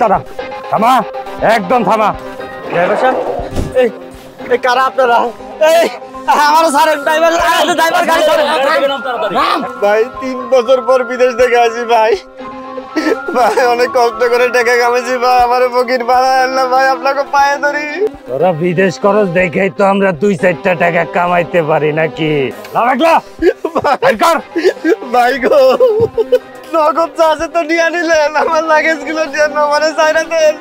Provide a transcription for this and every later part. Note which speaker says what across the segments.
Speaker 1: দাদা থামা, একদম থামা। ড্রাইভার সাহেব, এই কারা আপনারা? এই আমারও ছাড়েন, ড্রাইভার গাড়ি ছাড়েন। ভাই 3 বছর পর বিদেশ থেকে আসি ভাই। ভাই অনেক কষ্ট করে টাকা কামাইছি ভাই, আমারে ফকির বানায় না ভাই, আপনাকে পায়ে ধরি। তোরা বিদেশ খরচ দেখেই তো আমরা 2-4টা টাকা কামাইতে পারি নাকি? ভাই গো, নগদ আছে তো নিয়ে নিলেন, আমার লাগেজ গুলো নিয়ে মানে চাইনা দেন।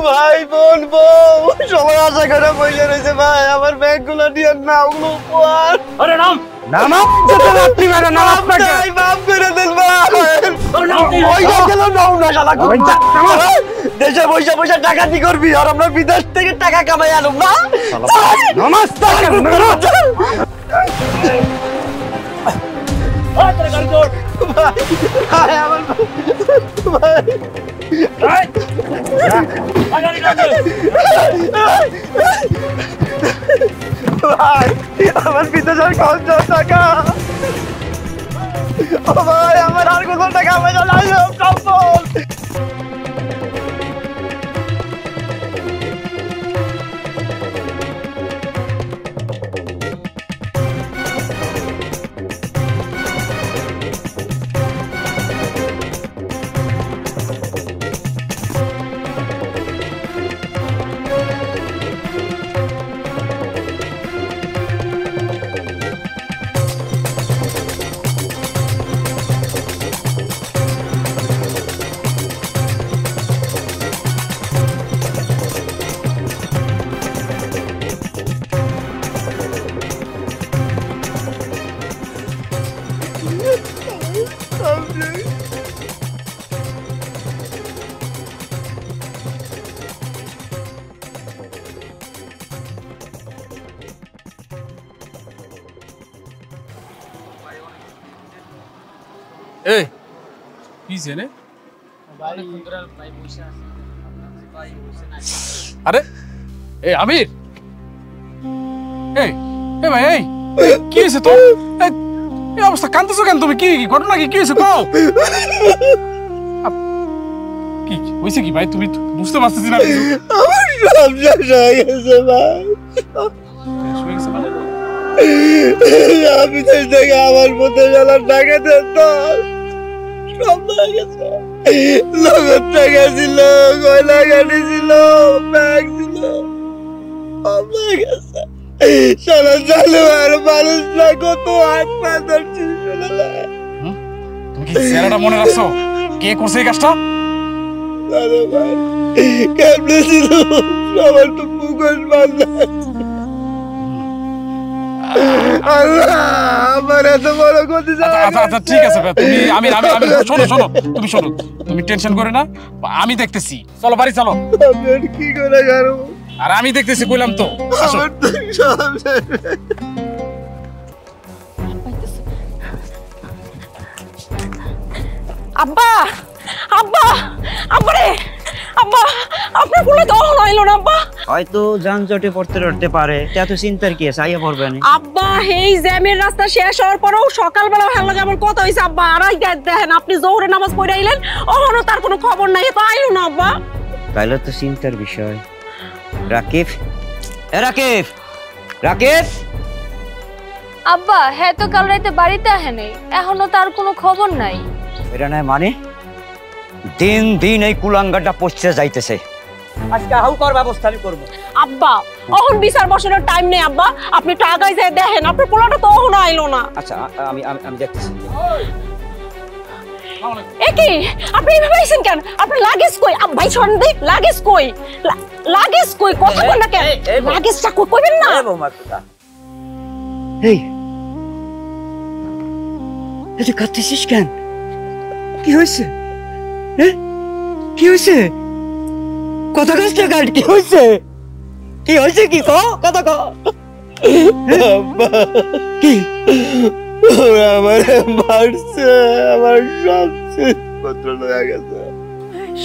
Speaker 1: ভাই বোন বউ সবাই আশা করে বসে রয়েছে ভাই, আমার ব্যাগ গুলো নিয়ে না, ওগুলো উপহার। আরে নাম দেশে পয়সা পয়সা টাকা কি করবি, আর আমরা বিদেশ থেকে টাকা কামাই আনুম না। আমার বিদেশের খরচ টাকা, ও ভাই আমার আর কোনো টাকা পয়সা নাই।
Speaker 2: এই কি জানে আরে এই আমির, এই এই ভাই, এই কি হয়েছে তোর? এই অবস্থা, কাঁদতেছো কেন তুমি? কি ঘটনা কি হয়েছে? কও কি হয়েছে কি ভাই? তুমি বুঝতে পারতেছি না।
Speaker 1: আমার সব শেষ হয়ে গেছে ভাই। আমি থেকে আমার মধ্যে জ্বালার টাকা দিত, সব হয়ে গেছে। নগদ টাকা ছিল, গয়না গাড়ি ছিল, ব্যাগ ছিল, সব হয়ে গেছে। সারা চালু আর মানুষ না কত হাত পা ধরছি।
Speaker 2: তুমি কি চেহারাটা মনে রাখছো? কে করছে এই কাজটা?
Speaker 1: আরে ভাই কেমনে ছিল, সবার তো মুখোশ বাঁধা।
Speaker 2: আচ্ছা ঠিক আছে, তুমি আমি শোনো তুমি শোনো, তুমি টেনশন করে না, আমি দেখতেছি। চলো বাড়ি চলো।
Speaker 1: কি করে গেল?
Speaker 2: আর আমি দেখতেছি, কইলাম তো।
Speaker 3: আব্বা আব্বা আব্বা রে, আব্বা আপনার কোলে তো হইলো না আব্বা।
Speaker 4: হয়তো যানজটে পড়তে পারে, এত চিন্তার কি আছে, আইয়া পড়বে না।
Speaker 3: আব্বা এই জ্যামের রাস্তা শেষ হওয়ার পরেও সকালবেলা হেলা যেমন কথা হইছে আব্বা, আড়াই দেখেন আপনি জোহরের নামাজ পড়ে আইলেন, ওহনো তার কোনো খবর নাই, তো আইলো না আব্বা।
Speaker 4: তাইলে তো চিন্তার বিষয়। রাকিব, এ রাকিব, রাকিব।
Speaker 5: আব্বা হ্যাঁ তো কাল রাতে বাড়িতে আহে নাই, এখনো তার কোনো খবর নাই।
Speaker 4: এটা নয় মানে দিন দিন এই কুলাঙ্গাটা পচতে যাইতেছে। আজকে হাউকার ব্যবস্থা আমি করব।
Speaker 3: আব্বা ওহন বিচার বসানোর টাইম নেই আব্বা, আপনি একটু আগাই যায় দেখেন, আপনার পোলাটা তো ওহনো আইলো না।
Speaker 4: আচ্ছা আমি দেখতেছি।
Speaker 3: একি আপনি এভাবে আইছেন কেন? আপনি লাগেজ কই? ভাই শোন দে, লাগেজ কই? লাগেজ কই? কথা বল না কেন? লাগেজটা কই কইবেন না?
Speaker 4: এই তুই কাঁদতেছিস কেন? কি হয়েছে? কি হয়েছে? কথা কষ্ট কাট, কি হয়েছে? কি হয়েছে? কি কথা ক। কি
Speaker 1: আমার মারছে, আমার সব পত্র লয়ে গেছে,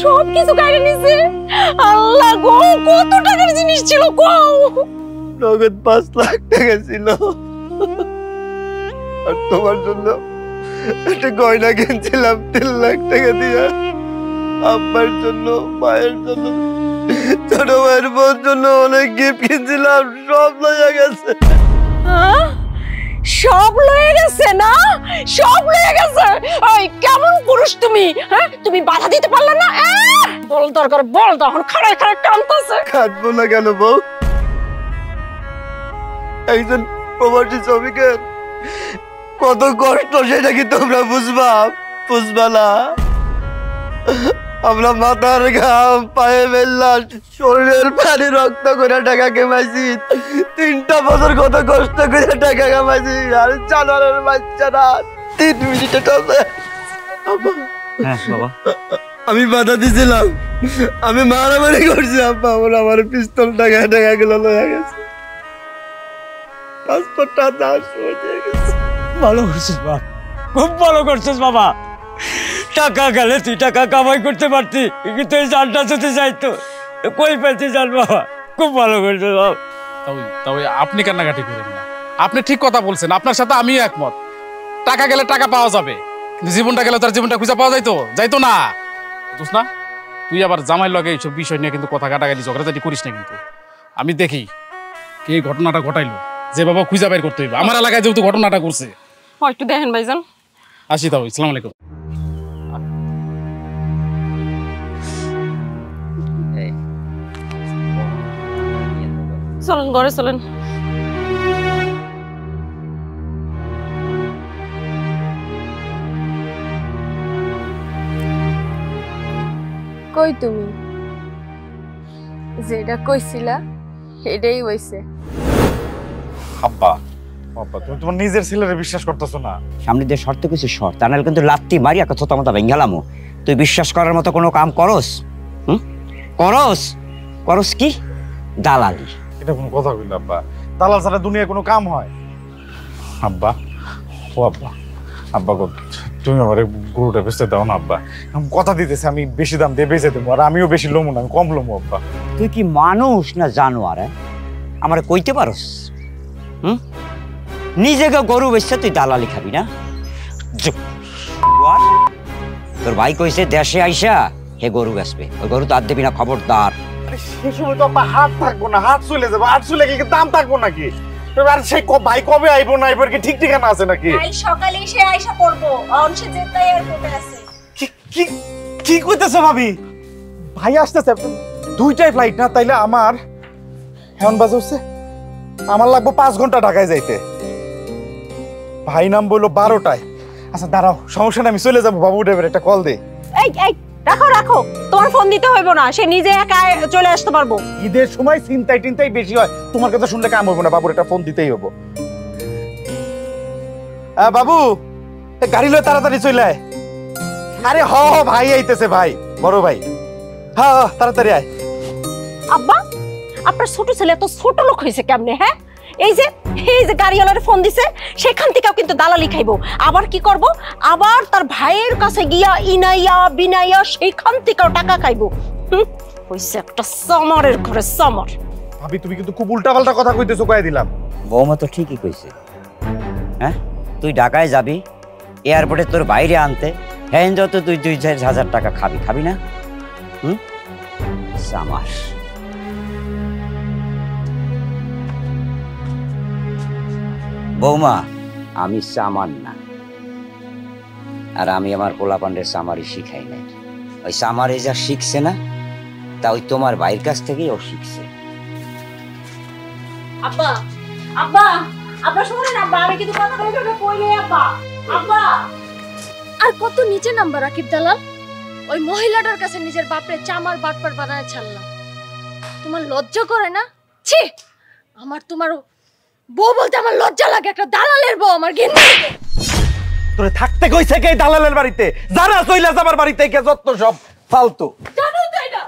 Speaker 3: সব কিছু কাইরে নিছে। আল্লাহ গো, কত টাকার জিনিস ছিল গো?
Speaker 1: নগদ 5 লাখ টাকা ছিল, আর তোমার জন্য একটা গয়না কিনছিলাম 3 লাখ টাকা দিয়ে। আব্বার জন্য, মায়ের জন্য, ছোট ভাইয়ের বোন জন্য অনেক গিফট কিনছিলাম, সব লইয়া গেছে।
Speaker 3: সব লয়ে গেছে না? সব লয়ে গেছে? ওই কেমন পুরুষ তুমি? হ্যাঁ, তুমি বাধা দিতে পারলে না? বল দরকার বল, তখন খাড়ায় খাড়ায় কাঁদতেছে।
Speaker 1: কাঁদবো না কেন বউ? একজন প্রবাসী শ্রমিকের কত কষ্ট সেটা কি তোমরা বুঝবা না? আমরা মাথার ঘাম, পায়ে বেল্লা, শরীরের পানি রক্ত করে টাকা কামাইছি। 3টা বছর কত কষ্ট করে টাকা কামাইছি, আর জানারের বাচ্চারা 3 মিনিটে টাকা। আমি বাধা দিছিলাম, আমি মারামারি করছি আব্বা, ওরা আমার পিস্তল টাকা গুলো লয়ে গেছে, পাসপোর্টটা দাস হয়ে গেছে।
Speaker 4: ভালো করছিস বাবা, খুব ভালো করছিস বাবা। টাকা গেলে তুই টাকা কামাই করতে পারতি, কিন্তু এই জানটা যদি যাইতো কই পেতে জান বাবা। খুব ভালো করছিস বাবা।
Speaker 2: তবে আপনি কান্নাকাটি করেন না, আপনি ঠিক কথা বলছেন, আপনার সাথে আমি একমত। টাকা গেলে টাকা পাওয়া যাবে, কিন্তু জীবনটা গেলে তার জীবনটা খুঁজে পাওয়া যাইতো না। বুঝ না, তুই আবার জামাইয়ের লগে এইসব বিষয় নিয়ে কিন্তু কথা কাটাকাটি ঝগড়াঝাটি করিস না। কিন্তু আমি দেখি কে ঘটনাটা ঘটাইলো, যে বাবা খুঁজে বের করতে হইবে। আমার এলাকায় যেহেতু ঘটনাটা করছে।
Speaker 3: একটু দেখেন ভাইজান।
Speaker 2: আসি তাও, আসসালামু আলাইকুম।
Speaker 3: চলেন ঘরে চলেন।
Speaker 5: কই তুমি? যেটা কইছিলা এটাই হইছে।
Speaker 1: আব্বা, আব্বা তুমি তোমার নিজের ছেলেরে বিশ্বাস করতেছো না?
Speaker 4: সামনে দিয়ে শর্ত কিছু শর্ত, তা নাহলে কিন্তু লাত্তি মারি একটা থোতা মতো ভেঙ্গালামো। তুই বিশ্বাস করার মতো কোনো কাম করস? করস কি? দালালি।
Speaker 1: এটা কোনো কথা কইল আব্বা? দালাল ছাড়া দুনিয়ায় কোনো কাম হয়? আব্বা, ও আব্বা, আব্বা তুমি আমার গরুটা বেচতে দাও না আব্বা। আমি কথা দিতেছি, আমি বেশি দাম দিয়ে বেচে দেবো, আর আমিও বেশি লমু না, আমি কম লমু আব্বা।
Speaker 4: তুই কি মানুষ না জানোয়ার? আমার কইতে পারস? নিজেকে গরু বেচছে তুই দালালি খাবি না? তোর ভাই কইছে দেশে আইসা হে গরু বেচবে, ওই গরু তো আর দিবি না, খবরদার।
Speaker 1: সে সময় তো আব্বা হাট থাকবো না, হাট চলে যাবো, হাট চলে গেলে দাম থাকবো নাকি? আর সেই ভাই কবে আইবো না আইবো কি ঠিক ঠিকানা আছে নাকি?
Speaker 3: ভাই সকালে এসে আইসা পড়বো, অংশে যেতে এয়ারপোর্টে আছে।
Speaker 1: কি কইতেছ ভাবি? ভাই আসতেছে, 2টাই ফ্লাইট না? তাইলে আমার এখন বাজে হচ্ছে, আমার লাগবে 5 ঘন্টা ঢাকায় যাইতে। ভাই নাম বললো 12টায়। আচ্ছা দাঁড়াও, সমস্যা নেই, আমি চলে যাবো, বাবু ড্রাইভার একটা কল দে।
Speaker 3: এই রাখো, তোমার ফোন দিতে হইব না, সে নিজে একা চলে আসতে পারবো।
Speaker 1: ঈদের সময় চিন্তাই বেশি হয়, তোমার কথা শুনলে কাম হইব না, বাবুর একটা ফোন দিতেই হবো। বাবু, গাড়ি লয়ে তাড়াতাড়ি চলে আয়। আরে হ ভাই আইতেছে, ভাই বড় ভাই, হ্যাঁ তাড়াতাড়ি আয়।
Speaker 3: আব্বা, আপনার ছোট ছেলে এত ছোট লোক হয়েছে কেমনে? হ্যাঁ, এই যে গাড়িওয়ালার ফোন দিছে, সেখান থেকেও কিন্তু দালালি খাইবো। আবার কি করব? আবার তার ভাইয়ের কাছে গিয়া ইনাইয়া বিনাইয়া সেখান থেকেও টাকা খাইবো। হইছে একটা সামারের ঘরে সামার।
Speaker 1: ভাবি তুমি কিন্তু খুব উল্টাপাল্টা কথা কইতেছো, কয়ে দিলাম।
Speaker 4: বৌমা তো ঠিকই কইছে। হ্যাঁ, তুই ঢাকায় যাবি, এয়ারপোর্টে তোর বাইরে আনতে, হ্যাঁ যত তুই 2-4 টাকা খাবি না? সামার। বৌমা, আমি সামান না, আর আমি আমার পোলাপান্ডের সামারি শিখাই নাই। ওই সামারে যা শিখছে না, তা ওই তোমার ভাইয়ের কাছ থেকেই ও শিখছে।
Speaker 3: আব্বা, আব্বা, আব্বা শুনুন আব্বা, আমি কিন্তু কথা কইবে কইলে আব্বা। আব্বা,
Speaker 5: আর কত নিচে নাম্বার রাকিব দালাল? ওই মহিলাটার কাছে নিজের বাপরে চামার বাটপার বানায় ছাড়লাম। তোমার লজ্জা করে না? ছি, তোমার বউ বলতে আমার লজ্জা লাগে। একটা দালালের বউ আমার ঘেন্না লাগে।
Speaker 1: তোরে থাকতে কইছে কে দালালের বাড়িতে? যারা চইলা যাবার বাড়িতে কে যত সব ফালতু।
Speaker 3: জানো তো এটা?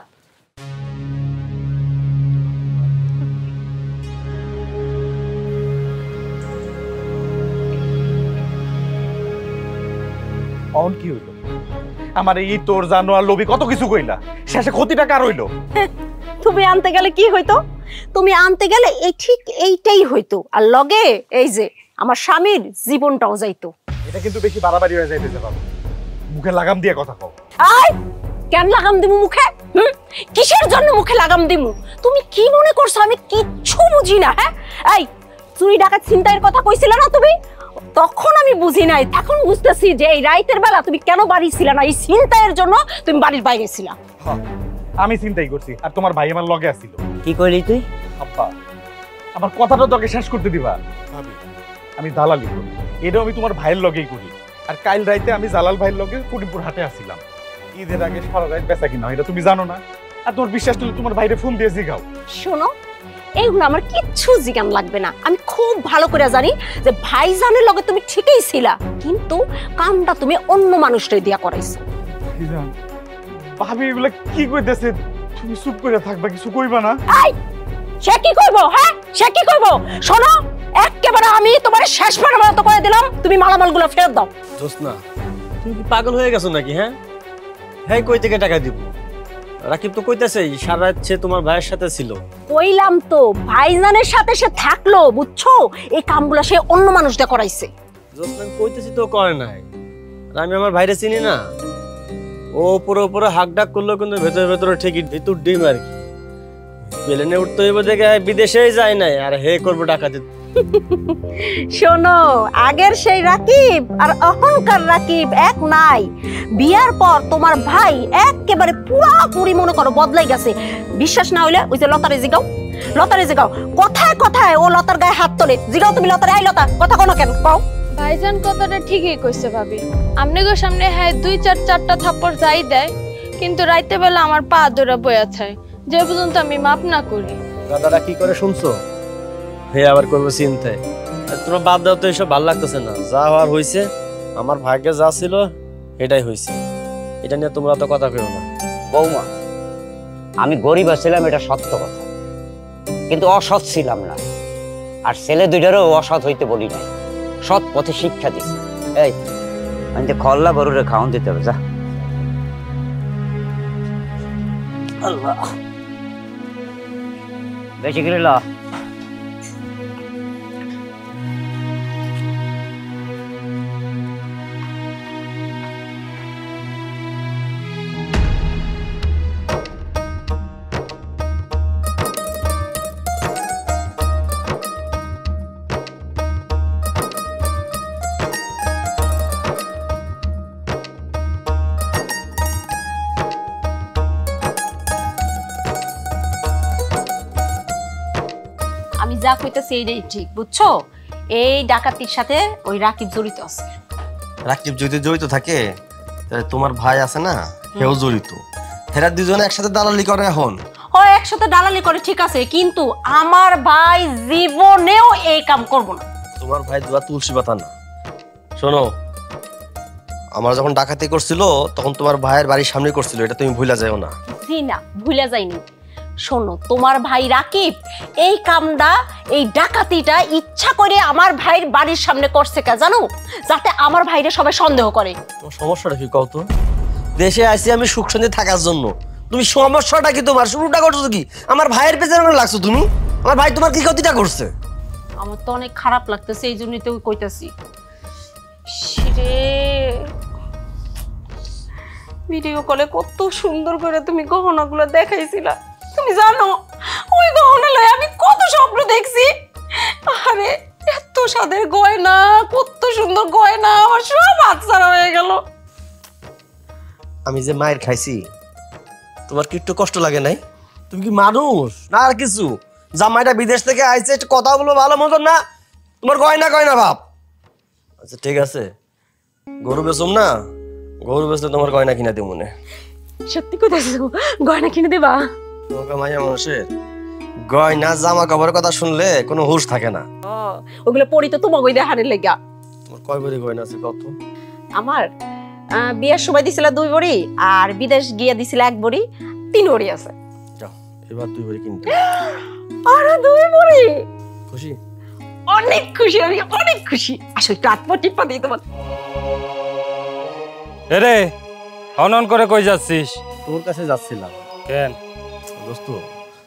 Speaker 1: অন কি হইলো? আমার এই তোর জানোয়ার লোভী কত কিছু কইলা, শেষে ক্ষতিটা কার হইলো?
Speaker 3: তুমি আনতে গেলে কি হইতো? তুমি আনতে গেলে এই ঠিক এইটাই হইতো, আর লগে এই যে আমার স্বামীর জীবনটাও যাইতো।
Speaker 1: এটা কিন্তু বেশি বাড়াবাড়ি হয়ে যাইতেছে বাবু, মুখে লাগাম দিয়ে কথা কও।
Speaker 3: আই কেন লাগাম দিমু মুখে? কিসের জন্য মুখে লাগাম দিমু? তুমি কি মনে করছো আমি কিচ্ছু বুঝি না? হ্যাঁ, এই চুরি ডাকাত ছিনতাইয়ের কথা কইছিলে না তুমি? তখন আমি বুঝি নাই, এখন বুঝতেছি যে এই রাইতের বেলা তুমি কেন বাড়ি ছিলা না। এই ছিনতাইয়ের জন্য তুমি বাড়ির বাইরে ছিলা।
Speaker 1: আমি চিন্তাই করছি আর তোমার ভাই আমার লগে আসছিল।
Speaker 4: কি কইলি তুই?
Speaker 1: আব্বা আমার কথাটা তোকে শেষ করতে দিবা। ভাবি আমি দালালি করি, এটাও আমি তোমার ভাইয়ের লগেই করি। আর কাল রাইতে আমি জালাল ভাইয়ের লগে কুটিপুর হাটে আসছিলাম। ঈদের আগে সারা রাত বেচা কিনা এটা তুমি জানো না। আর তোমার বিশ্বাস হলে তোমার ভাইরে ফোন দিয়ে জিগাও।
Speaker 3: শোনো, এইগুলো আমার কিচ্ছু জিজ্ঞান লাগবে না। আমি খুব ভালো করে জানি যে ভাইজানের লগে তুমি ঠিকই ছিলা, কিন্তু কামটা তুমি অন্য মানুষটাই দিয়া করাইছো।
Speaker 1: ভাইজান ভাবি এগুলা কি কইতেছে? তুমি চুপ করে থাকবা, কিছু কইবা না?
Speaker 3: এই সে কি কইব? হ্যাঁ, সে কি কইব? শোনো, একেবারে আমি তোমার শেষবারের মতো করে দিলাম, তুমি মালামালগুলো ফেরত দাও।
Speaker 6: জোসনা, তুমি কি পাগল হয়ে গেছো নাকি? হ্যাঁ হ্যাঁ, কই থেকে টাকা দিব? রাকিব তো কইতাছে সারা রাত সে তোমার ভাইয়ের সাথে ছিল।
Speaker 3: কইলাম তো ভাইজানের সাথে সে থাকলো, বুঝছো? এই কামগুলো সে অন্য মানুষটা করাইছে।
Speaker 6: জোসনা কইতেছি তো করে নাই। আর আমি আমার ভাইরে চিনি না। ও পুরো পুরো হাক ডাক করলো, কিন্তু ভেতরে ভেতরে ঠিকই ভিতর ডিম আর কি। প্লেনে উঠতে হইব দেখে বিদেশেই যায় নাই, আর হে করবো ডাকাতি।
Speaker 3: শোনো, আগের সেই রাকিব আর এখনকার রাকিব এক নাই। বিয়ার পর তোমার ভাই একেবারে পুরোপুরি মনে করো বদলাই গেছে। বিশ্বাস না হইলে ওই যে লতারে জিগাও, লতারে জিগাও। কথায় কথায় ও লতার গায়ে হাত তোলে। জিগাও তুমি লতারে, আই লতা কথা কোনো কেন কও?
Speaker 5: ভাইজান কথাটা ঠিকই কইছে ভাবি। আমনেগো সামনে হ্যাঁ 2-4টা থাপ্পড় যাই দেয়, কিন্তু রাইতে বেলা আমার পা ধরে বয়া থাকে, যে পর্যন্ত আমি মাপ না করি।
Speaker 6: দাদারা কি করে শুনছো? হে আবার করবো চিন্তায়। তোমার বাদ দাও তো, এইসব ভালো লাগতেছে না। যা হওয়ার হয়েছে, আমার ভাগ্যে যা ছিল এটাই হয়েছে। এটা নিয়ে তোমরা তো কথা কেউ না।
Speaker 4: বৌমা, আমি গরিব ছিলাম, এটা সত্য কথা, কিন্তু অসৎ ছিলাম না। আর ছেলে দুইটারও অসৎ হইতে বলি নাই, সৎ পথে শিক্ষা দিছি। এই আমি যে খল্লা গরুরে খাওয়ান দিতে হবে, যা। আল্লাহ বেশি করে ল।
Speaker 3: যা কইতাছে এইটাই ঠিক, বুঝছো? এই ডাকাতির সাথে ওই রাকিব জড়িত আছে।
Speaker 6: রাকিব যদি জড়িত থাকে, তাহলে তোমার ভাই আছে না, সেও জড়িত। এরা দুজনে একসাথে দালালি করে এখন।
Speaker 3: ও একসাথে দালালি করে ঠিক আছে, কিন্তু আমার ভাই জীবনেও এই কাম করব না।
Speaker 6: তোমার ভাই দুয়া তুলসী পাতা না। শোনো, আমরা যখন ডাকাতি করছিল তখন তোমার ভাইয়ের বাড়ির সামনে করছিল, এটা তুমি ভুলে যাও না।
Speaker 3: জি না, ভুলে যাইনি। শোনো, তোমার ভাই রাকিব এই কামটা, এই ডাকাতিটা ইচ্ছা করে আমার ভাইয়ের বাড়ির সামনে করছে কে জানো? যাতে আমার ভাইরে সবাই সন্দেহ করে।
Speaker 6: তোমার সমস্যাটা কি কও তো? দেশে আসি আমি সুখ শান্তি থাকার জন্য, তুমি সমস্যাটা কি? তোমার শুরুটা করছো কি? আমার ভাইয়ের পেছনে লাগছো তুমি। আমার ভাই তোমার কি ক্ষতিটা করছে?
Speaker 3: আমার তো অনেক খারাপ লাগতেছে, এই জন্যই তো কইতাছি। রে ভিডিও কলে কত সুন্দর করে তুমি গহনাগুলো দেখাইছিলা। তুমি জানো ওই গহনা লয়ে আমি কত স্বপ্ন দেখছি। আরে এত সাদের গয়না, কত সুন্দর গয়না, আমার সব হাতছাড়া হয়ে গেল।
Speaker 6: আমি যে মায়ের খাইছি, তোমার কি একটু কষ্ট লাগে নাই? তুমি কি মানুষ না আর কিছু? জামাইটা বিদেশ থেকে আইছে, একটু কথা বলো ভালো মতন না, তোমার গয়না গয়না ভাব। আচ্ছা ঠিক আছে, গরু বেচুম না, গরু বেচলে তোমার গয়না কিনা দিব মনে।
Speaker 3: সত্যি কইতাছিস? গয়না কিনে দেবা?
Speaker 6: তোমাকে মাইয়া মানুষের গয়না জামা কাপড়ের কথা শুনলে কোনো হুঁশ থাকে না।
Speaker 3: ওগুলো পরি তো তোমাকে ওই দেখানোর লেগা।
Speaker 6: তোমার কয় ভরি গয়না আছে কত?
Speaker 3: আমার বিয়ের সময় দিছিল 2 ভরি, আর বিদেশ গিয়ে দিছিল 1 ভরি, 3 ভরি আছে।
Speaker 6: যাও এবার 2 ভরি কিনতে।
Speaker 3: আর 2 ভরি?
Speaker 6: খুশি?
Speaker 3: অনেক খুশি, আমি অনেক খুশি। আসো একটু আত্মা টিপা দিই তোমার।
Speaker 4: রে অনন করে কই যাচ্ছিস?
Speaker 6: তোর কাছে যাচ্ছিলাম।
Speaker 4: কেন
Speaker 6: দোস্ত,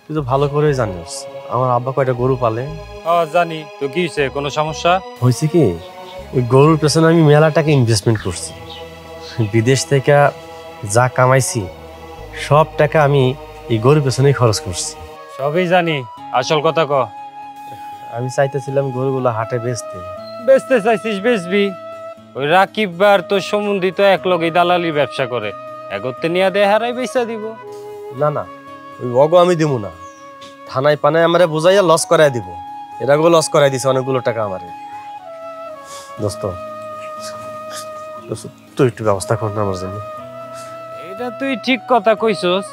Speaker 6: তুই তো ভালো করে জানিস আমার আব্বা কয়টা গরু পালে।
Speaker 4: জানি তো। কি হয়েছে, কোনো সমস্যা
Speaker 6: হয়েছে? কি ওই গরুর পেছনে আমি মেলা টাকা ইনভেস্টমেন্ট করছি। বিদেশ থেকে যা কামাইছি সব টাকা আমি এই গরুর পেছনেই খরচ করছি।
Speaker 7: সবই জানি, আসল কথা ক।
Speaker 6: আমি চাইতেছিলাম গরুগুলো হাটে বেচতে।
Speaker 7: বেচতে চাইছিস বেচবি। ওই রাকিব বার তোর সম্বন্ধিত এক লগেই দালালি ব্যবসা করে, এগোতে নিয়ে দেয় হারাই বেচা দিব।
Speaker 6: না না, ওই অগো আমি দিব না, থানায় পানায় আমারে বুঝাইয়া লস করাই দিব। এরাগো লস করাই দিছে অনেকগুলো টাকা আমারে। দোস্ত তুই একটু ব্যবস্থা কর না আমার জন্য।
Speaker 7: এটা তুই ঠিক কথা কইছস।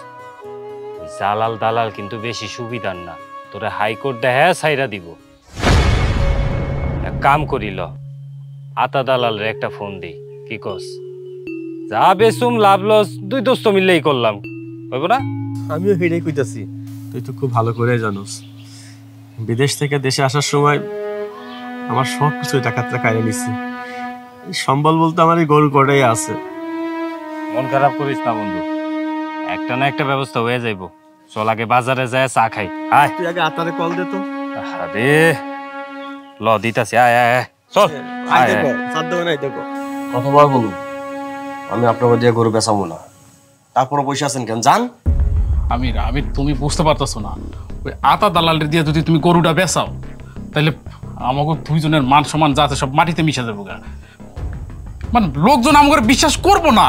Speaker 7: জালাল দালাল কিন্তু বেশি সুবিধার না, তোরে হাইকোর্ট দেহে ছাইরা দিব। এক কাম করিল, আতা দালালের একটা ফোন দি, কি কস? যা বেসুম লাভ লস দুই দোস্ত মিললেই করলাম, হইব না?
Speaker 6: আমিও হেডেই কইতাছি, তুই তো খুব ভালো করে জানোস বিদেশ থেকে দেশে আসার সময় আমার সব কিছু টাকাটা কাইরে নিচ্ছে। সম্বল বলতে আমার এই গরু কটাই আছে।
Speaker 7: মন খারাপ করিস না বন্ধু, একটা না একটা ব্যবস্থা হয়ে যাইব। চল আগে বাজারে যায় চা খাই। আয়
Speaker 6: তুই আগে আতারে কল দে তো।
Speaker 7: আরে ল দিতাছি, আয় আয় আয় চল। আয় আয়।
Speaker 6: কতবার বলুন আমি আপনার দিয়ে গরু বেচাবো না, তারপরে বসে আছেন কেন? যান।
Speaker 2: আমি তুমি বুঝতে পারতেছো না, ওই আতা দালালের দিয়ে যদি তুমি গরুটা বেচাও তাহলে আমাকে দুইজনের মান সম্মান যা আছে সব মাটিতে মিশে যাবো গা। মানে লোকজন আমাকে বিশ্বাস করবো না।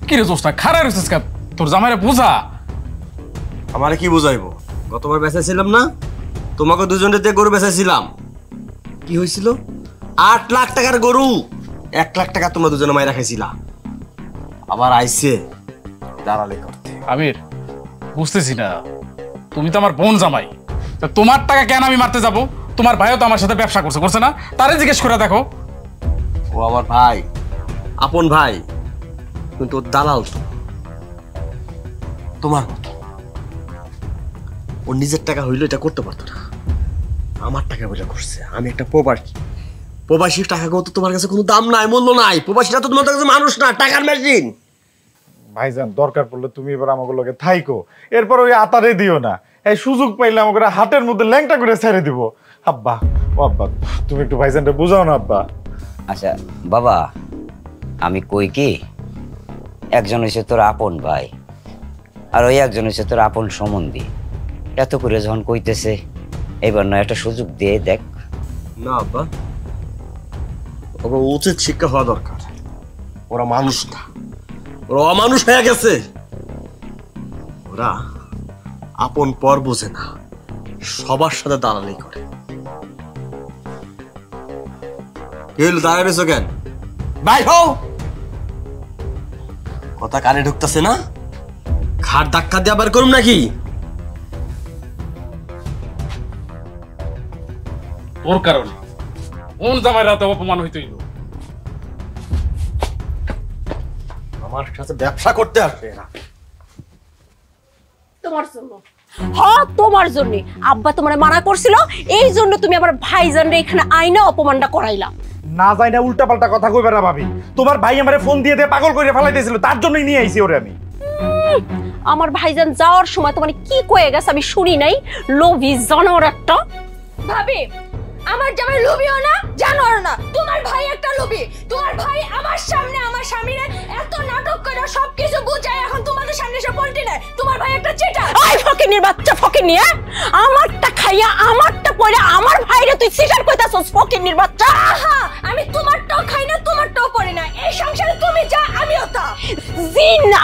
Speaker 2: কি রে দোস্ত খারাপ রয়েছিস কা? তোর জামাইরে বোঝা।
Speaker 6: আমারে কি বুঝাইবো? গতবার বেচাইছিলাম না, তোমাকে দুজনের দিয়ে গরু বেচাইছিলাম, কি হয়েছিল? 8 লাখ টাকার গরু, 1 লাখ টাকা তোমরা দুজনে মাইরা খাইছিলা। আবার আইছে দালালি করতে।
Speaker 2: আমির বুঝতেছি না, তুমি তো আমার বোন জামাই, তা তোমার টাকা কেন আমি মারতে যাব? তোমার ভাইও তো আমার সাথে ব্যবসা করছে না? তারে জিজ্ঞেস করে দেখো।
Speaker 6: ও আমার ভাই, আপন ভাই, কিন্তু ওর দালাল তো তোমার মতো। ওর নিজের টাকা হইলে এটা করতে পারতো না, আমার টাকা বলে করছে। আমি একটা প্রবাসীর টাকা তো তোমার কাছে কোনো দাম নাই, মূল্য নাই। প্রবাসীরা তো তোমার কাছে মানুষ না, টাকার মেশিন।
Speaker 1: ভাইজান দরকার পড়লে তুমি এবার আমাকে লগে থাইকো, এরপর ওই আতারে দিও না। এই সুযোগ পাইলে আমাকে হাটের মধ্যে ল্যাংটা করে ছেড়ে দিব। আব্বা ও আব্বা, তুমি একটু ভাইজানটা বুঝাও না আব্বা।
Speaker 4: আচ্ছা বাবা, আমি কই কি, একজন হচ্ছে তোর আপন ভাই আর ওই একজন হচ্ছে তোর আপন সম্বন্ধী। এত করে যখন কইতেছে, এবার না একটা সুযোগ দিয়ে দেখ।
Speaker 6: না আব্বা, ওরা উচিত শিক্ষা হওয়া দরকার। ওরা মানুষ না, ওরা অমানুষ হয়ে গেছে। ওরা আপন পর বোঝে না, সবার সাথে দালালি করে। দাঁড়ায় রয়েছো কেন? ভাই হও, কথা কানে ঢুকতেছে না? খাট ধাক্কা দিয়ে আবার করুম নাকি?
Speaker 2: ওর কারণে কোন জামাই রাতে অপমান হইতেইল।
Speaker 6: আমার সাথে ব্যবসা করতে আসবে না।
Speaker 3: তোমার জন্য। হ্যাঁ তোমার জন্য। আব্বা তোমারে মানা করছিল, এই জন্য তুমি আমার ভাইজানরে এখানে আইনা অপমানটা করাইলা।
Speaker 1: না যাই না উল্টা পাল্টা কথা কইবে না ভাবি। তোমার ভাই আমারে ফোন দিয়ে পাগল করে ফেলাই দিয়েছিল, তার জন্যই নিয়ে আইছি ওরে আমি।
Speaker 3: আমার ভাইজান যাওয়ার সময় তোমার কি কয়ে গেছে আমি শুনি নাই? লোভী জানোয়ার একটা।
Speaker 5: ভাবি, আমার জামাই লোভীও না জানোয়ার না, তোমার ভাই একটা লোভী। তোমার ভাই আমার সামনে আমার স্বামীরে এত নাটক করে সবকিছু বুঝায়, এখন তোমাদের সামনে সব পল্টি নেয়। তোমার ভাই একটা চিটার।
Speaker 3: এই ফকিনির বাচ্চা ফকিনি, আমারটা খাইয়া আমারটা পরে আমার ভাইরে তুই চিটার কইতাছস ফকিনির বাচ্চা।
Speaker 5: আহা, আমি তোমারটাও খাই না তোমারটাও পড়ি না। এই সংসারে তুমি যা আমিও তা।
Speaker 3: জি না,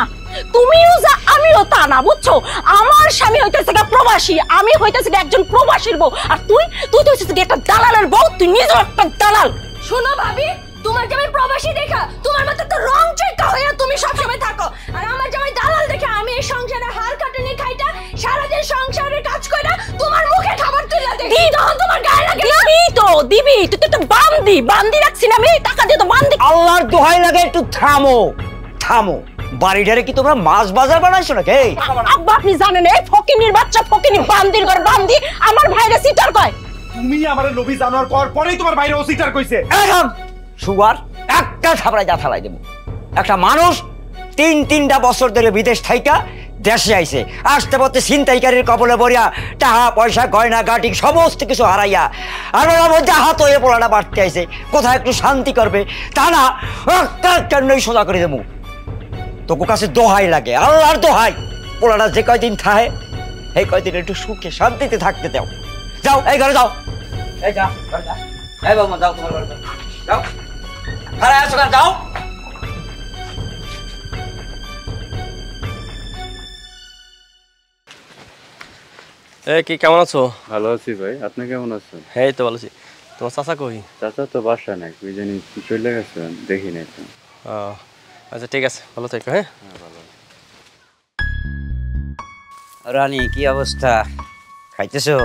Speaker 3: তুমিও যা আমিও তা না, বুঝছো? আমার স্বামী হইতেছে প্রবাসী, আমি হইতেছি একজন প্রবাসীর বউ, আর তুই তো হইতেছিস একটা দালালের বউ। তুই নিজেও একটা দালাল।
Speaker 5: শোনো ভাবি, তোমার জামাই প্রবাসী দেখা তোমার মতো তো রং চেকা হইয়া তুমি সবসময় থাকো, আর আমার জামাই দালাল দেখে আমি এই সংসারে হাল কাটুনি খাইটা সারাদিন সংসারের কাজ কইরা তোমার মুখে খাবার তুইলা দেই।
Speaker 3: দি তখন তোমার গায়ে লাগে না? দিবি তুই তো বান্দি রাখছি না আমি, টাকা দিয়ে তো বান্দি।
Speaker 4: আল্লাহর দোহাই লাগে একটু থামো। বাড়িটারে কি তোমরা মাছ বাজার বানাইছো নাকি?
Speaker 3: আব্বা আপনি জানেন এই ফকিনির বাচ্চা ফকিনি বান্দির ঘর বান্দি আমার ভাইরে সিটার কয়।
Speaker 1: তুমি আমারে লোভী জানোয়ার কর পরেই তোমার ভাইরে ও সিটার কইছে।
Speaker 4: এখন সুগার একটা থাপড়ায় যা থালাই দেবো। একটা মানুষ 3-3টা বছর ধরে বিদেশ থাইকা দেশে আইছে, আসতে পথে ছিনতাইকারীর কবলে পড়িয়া টাকা পয়সা গয়না গাটি সমস্ত কিছু হারাইয়া আর ওর মধ্যে হাত হয়ে পড়াটা বাড়তে আইছে। কোথায় একটু শান্তি করবে তা না, একটা জন্যই সোজা করে দেবো। তোকে কাছে দোহাই লাগে, আল্লাহর দোহাই, পোলাটা যে কয়দিন থাকে এই কয়দিন একটু সুখে শান্তিতে থাকতে দাও। যাও এই ঘরে যাও, এই যা ঘরে যা, এই বাবা যাও তোমার ঘরে যাও, ঘরে আসো না, যাও।
Speaker 6: কি কেমন আছো?
Speaker 8: ভালো আছি ভাই, আপনি কেমন আছেন?
Speaker 6: হ্যাঁ তো ভালো আছি। তোমার চাচা কই?
Speaker 8: চাচা তো বাসা নাই, ওই জানি চলে গেছে, দেখি নাই তো।
Speaker 6: আচ্ছা ঠিক আছে, ভালো থেকো। হ্যাঁ
Speaker 8: ভালো।
Speaker 4: রানী কি অবস্থা, খাইতেছো?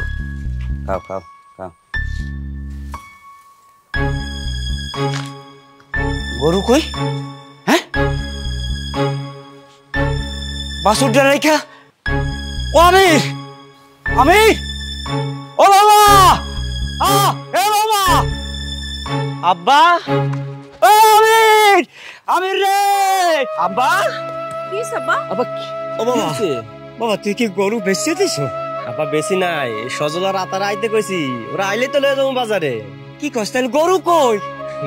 Speaker 4: খাও খাও খাও। গরু কই? হ্যাঁ বাসুরটা রেখা। ও আমির, আমির, ও বাবা, এ বাবা, আব্বা, ও আমির, আমির রে, আব্বা।
Speaker 3: কি সাব্বা?
Speaker 6: আব্বা ও বাবা,
Speaker 4: বাবা তুই কি গরু বেচে দিছো?
Speaker 6: আব্বা বেশি নাই, সজলার আতারা আইতে কইছি, ওরা আইলে তো লয়ে যাবো বাজারে।
Speaker 4: কি কস তাহলে গরু কই?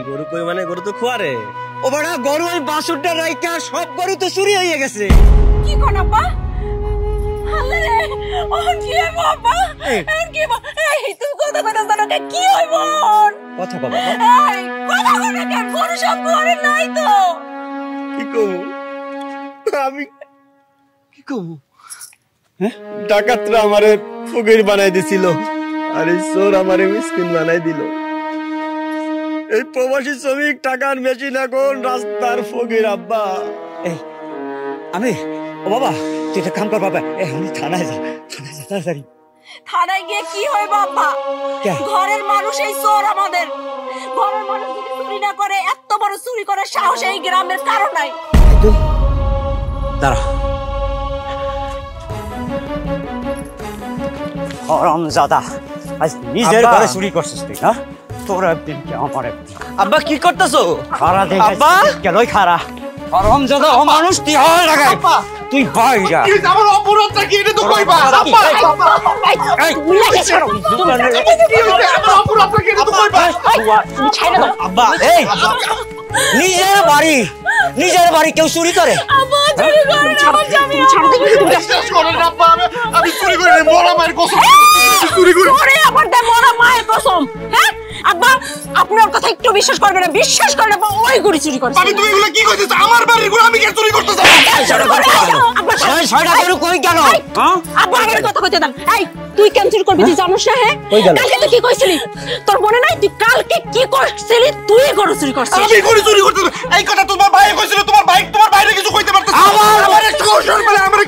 Speaker 6: গরু কই মানে গরু তো খোয়ারে।
Speaker 4: ও বড়া গরু ওই বাসুরটা রাইকা সব গরু তো চুরি হয়ে গেছে।
Speaker 3: কি কোন আব্বা? আল্লাহ রে, ও কি বাবা? কি এই তুই কথা কথা জানো কি হইব?
Speaker 4: কথা বাবা,
Speaker 3: এই কথা কথা কেন গরু সব ঘরে নাই তো?
Speaker 6: কি কমু আমি, কি কমু? ডাকাতরা আমারে ফকির বানাই দিছিল, আর এই চোর আমারে মিসকিন বানাই দিল। এই প্রবাসী শ্রমিক টাকার মেশিন এখন রাস্তার ফকির। আব্বা
Speaker 4: আমি, ও বাবা তুই একটা কাম কর বাবা, আমি থানায় যা, থানায় যা তাড়াতাড়ি।
Speaker 3: থানায় গিয়ে কি হয় বাবা? ঘরের মানুষ এই চোর আমাদের। ঘরের মানুষ যদি চুরি না করে, এত বড় চুরি করার সাহস এই গ্রামের কারো নাই।
Speaker 4: তুই দাঁড়া। হরামজাদা, আজ নিজের ঘরে চুরি করছিস তুই না? তোর একদিন কি আমার একদিন।
Speaker 6: আব্বা কি করতেছো?
Speaker 4: খারা দেখ
Speaker 6: আব্বা
Speaker 4: কেনই খারা, হরামজাদা ও মানুষ তুই হয় লাগাই, তুই বাইরা।
Speaker 2: আমার অপরাধটা কি এটা তো কইবা? আব্বা আমার অপরাধটা কি এটা তো কইবা?
Speaker 4: আব্বা এই নিজের বাড়ি কেউ চুরি করে?
Speaker 3: আব্বা চুরি করে আমার জামি, ছাড় দে,
Speaker 2: বিশ্বাস করেন আব্বা, আমি চুরি করি না, মরা মায়ের কসম চুরি করি।
Speaker 3: ওরে আবার দে মরা মায়ের কসম। হ্যাঁ আব্বা আপনার কথা একটু বিশ্বাস করবেন না, বিশ্বাস করেন আব্বা ওই গড়ি চুরি করে।
Speaker 2: আমি তুমি এগুলো কি কইতেছ? আমার বাড়ির গুলো আমি কেন চুরি করতেছ?
Speaker 3: আব্বা
Speaker 4: ছয়টা গরু কই গেল?
Speaker 3: আব্বা আমার কথা কইতে দেন। এই তুই কেন চুরি করবি তুই জানিস না? হ্যাঁ কালকে তুই কি কইছিলি? তোর মনে নাই তুই কালকে কি করছিলি? তুই গরু চুরি করছিস।
Speaker 2: আমি গরু চুরি করতে? এই কথা তোমার ভাই কইছিল, তোমার ভাই তোমার বাইরে কিছু কইতে পারতেছ? আমার একটু কৌশল বলে আমার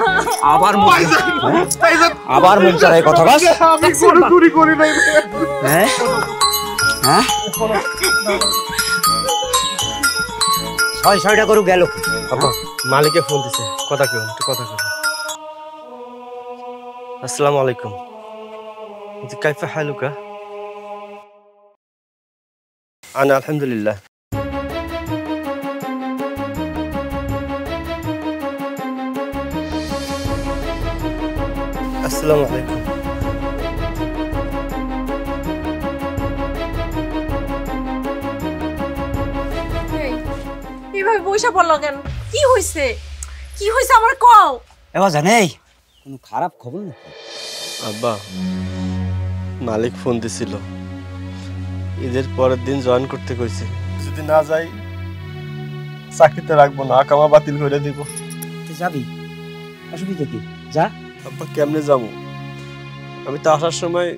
Speaker 4: আবার মুখ চালাই কথা বাস।
Speaker 2: আমি গরু চুরি করি নাই।
Speaker 4: হ্যাঁ হ্যাঁ ছয়টা গরু গেল।
Speaker 6: মালিকে ফোন দিছে, কথা কেউ একটু কথা কেউ। আসসালামু আলাইকুম, কাইফা হালুকা? আনা আলহামদুলিল্লাহ। আসসালামু আলাইকুম।
Speaker 3: এইভাবে বইসা পড়লো কেন? কি হইছে? কি হইছে আমার কও?
Speaker 4: এবার জানেই কোনো খারাপ খবর নাকি?
Speaker 6: আব্বা মালিক ফোন দিছিল, ঈদের পরের দিন জয়েন করতে কইছে, যদি না যাই চাকরিতে রাখবো না, আকামা বাতিল করে দিব।
Speaker 4: তুই যাবি? অসুবিধা কি? যা।
Speaker 6: আব্বা কেমনে যাবো? আমি তো আসার সময়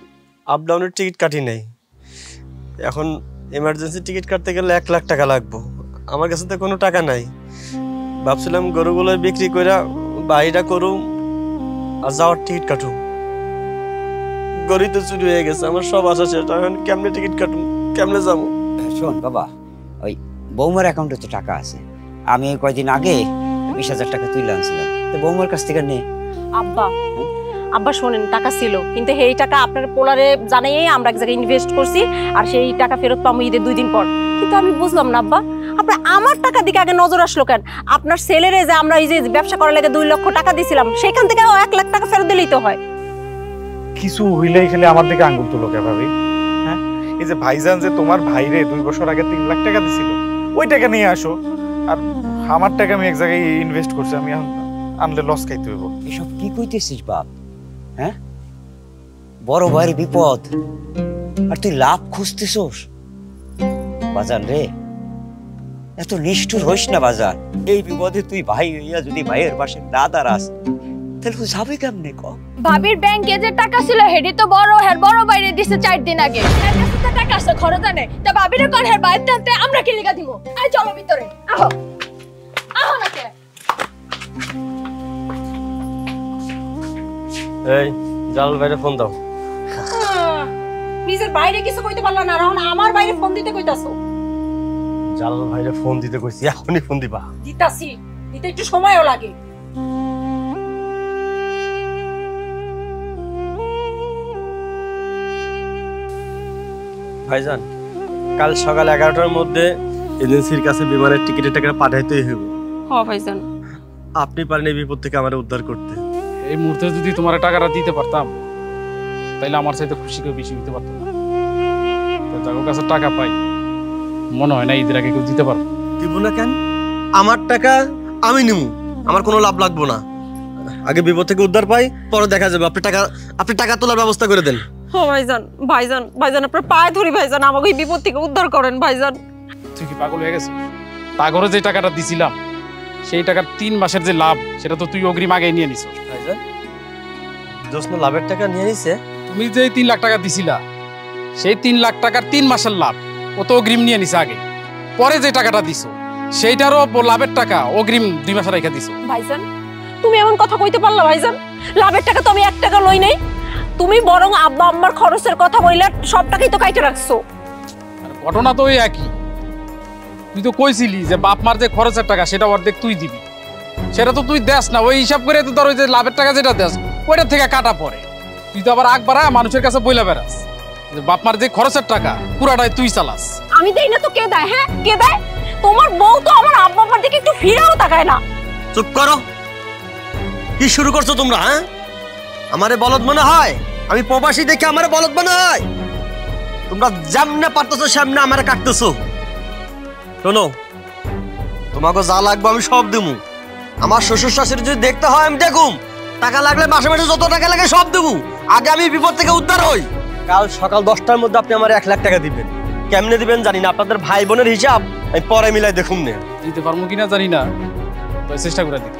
Speaker 6: আপ ডাউনের টিকিট কাটি নাই, এখন এমার্জেন্সি টিকিট কাটতে গেলে 1 লাখ টাকা লাগবো। আমার কাছে তো কোনো টাকা নাই। ভাবছিলাম গরুগুলো বিক্রি করে বাড়িটা করুম আর যাওয়ার টিকিট কাটুম। গরু তো চুরি হয়ে গেছে, আমার সব আশা শেষ। এখন কেমনে টিকিট কাটুম, কেমনে যাবো?
Speaker 4: শোন বাবা, ওই বৌমার অ্যাকাউন্টে তো টাকা আছে, আমি কয়দিন আগে 20,000 টাকা তুলে আনছিলাম, তো বৌমার কাছ থেকে নে।
Speaker 3: আব্বা আব্বা শোনেন, টাকা ছিল কিন্তু এই টাকা আপনার পোলারে জানাই আমরা এক জায়গায় ইনভেস্ট করছি, আর সেই টাকা ফেরত পাবো ঈদের 2 দিন পর। কিন্তু আমি বুঝলাম না আব্বা, আপনার আমার টাকা দিকে আগে নজর আসলো কেন? আপনার ছেলেরে যে আমরা এই যে ব্যবসা করার লাগে 2 লক্ষ টাকা দিছিলাম, সেখান থেকে 1 লাখ টাকা ফেরত দিলেই তো হয়।
Speaker 9: কিছু হইলেই খেলে আমার দিকে আঙ্গুল তুলো কে ভাবি? হ্যাঁ এই যে ভাইজান যে তোমার ভাইরে 2 বছর আগে 3 লাখ টাকা দিছিল, ওই টাকা নিয়ে আসো। আর আমার টাকা আমি এক জায়গায় ইনভেস্ট করছি, আমি এখন আনলে লস খাইতে হইব।
Speaker 4: এসব কি কইতেছিস বাপ? হ্যাঁ, বড় ভাইয়ের বিপদ আর তুই লাভ খুঁজতেছস? বাজান রে, এত নিষ্ঠুর হইস না বাজান। এই বিপদে তুই ভাই হইয়া যদি ভাইয়ের পাশে না দাঁড়াস তাহলে যাবে কেমনে? ক
Speaker 5: ভাবির ব্যাংকে যে টাকা ছিল হেডি তো বড় বাইরে দিছে 4 দিন আগে। এর কাছে তো টাকা আছে খরচ আনে, তা ভাবিরে কোন হের বাইরে টানতে আমরা কি লিগা দিব? আই চলো ভিতরে, আহো আহো না কে।
Speaker 6: এই জালাল ভাইরে ফোন দাও।
Speaker 3: নিজের বাইরে কিছু কইতে পারলা না, এখন আমার বাইরে ফোন দিতে কইতাছো?
Speaker 6: জালাল ভাইরে ফোন দিতে কইছি, এখনই ফোন দিবা।
Speaker 3: দিতাছি, দিতে একটু সময়ও লাগে।
Speaker 6: ভাইজান, কাল সকাল 11টার মধ্যে এজেন্সির কাছে বিমানের টিকিটের টাকা পাঠাইতেই হবে।
Speaker 3: হ্যাঁ ভাইজান।
Speaker 6: আপনি পারেন এই বিপদ থেকে আমারে উদ্ধার করতে।
Speaker 2: এই মুহূর্তে যদি তোমার টাকাটা দিতে পারতাম তাইলে আমার চাইতে খুশি কেউ বেশি দিতে পারতাম না। তো যার কাছে টাকা পাই মনে হয় না ঈদের আগে কেউ দিতে পারবে।
Speaker 6: দিব না কেন? আমার টাকা আমি নিমু, আমার কোনো লাভ লাগবো না। আগে বিপদ থেকে উদ্ধার পাই, পরে দেখা যাবে। আপনি টাকা তোলার ব্যবস্থা করে দেন।
Speaker 3: ও ভাইজান, ভাইজান, ভাইজান আপনার পায়ে ধরি ভাইজান, আমাকে এই বিপদ থেকে উদ্ধার করেন ভাইজান।
Speaker 2: তুই কি পাগল হয়ে গেছিস? তাগরে যে টাকাটা দিছিলাম সেই টাকার 3 মাসের যে লাভ সেটা তো তুই অগ্রিম আগে নিয়ে নিছিস।
Speaker 6: ভাইজান, জোসনা লাভের টাকা নিয়ে নিছে?
Speaker 2: তুমি যে 3 লাখ টাকা দিছিলা সেই 3 লাখ টাকার 3 মাসের লাভ ও তো অগ্রিম নিয়ে নিছে আগে। পরে যে টাকাটা দিছো সেইটারও লাভের টাকা অগ্রিম 2 মাস রেখে দিছো।
Speaker 3: ভাইজান তুমি এমন কথা কইতে পারলা ভাইজান? লাভের টাকা তো আমি 1 টাকা লই নাই। তুমি বরং আব্বা আম্মার খরচের কথা বইলা সব টাকাই তো কাইটে রাখছো।
Speaker 2: ঘটনা তো ওই একই। তুই তো কইছিলি যে বাপ মার যে খরচের টাকা সেটা অর্ধেক তুই দিবি, সেটা তো তুই দেস না। ওই হিসাব করে তো তোর ওই যে লাভের টাকা যেটা দেস ওইটার থেকে কাটা পড়ে। তুই তো আবার আগ বাড়া মানুষের কাছে বইলা বেড়াস যে বাপ মার যে খরচের টাকা পুরাটাই তুই চালাস।
Speaker 3: আমি দেই না তো কে দেয়? হ্যাঁ কে দেয়? তোমার বউ তো আমার আব্বা আম্মার দিকে একটু ফিরেও তাকায় না।
Speaker 6: চুপ করো, কি শুরু করছো তোমরা? হ্যাঁ, আমারে বলদ মনে হয়? আমি প্রবাসী দেখে আমারে বলদ মনে হয়? তোমরা যেমনে পারতেছো সামনে আমারে কাটতেছো। শোনো, তোমাকে যা লাগবে আমি সব দেবো। আমার শ্বশুর শাশুড়ি যদি দেখতে হয় আমি দেখুম, টাকা লাগলে মাসে মাসে যত টাকা লাগে সব দেবো। আগে আমি বিপদ থেকে উদ্ধার হই। কাল সকাল 10টার মধ্যে আপনি আমার 1 লাখ টাকা দিবেন। কেমনে দিবেন জানি না, আপনাদের ভাই বোনের হিসাব আমি পরে মিলাই দেখুন।
Speaker 2: দিতে পারবো কিনা জানি না, তো চেষ্টা করে দিতে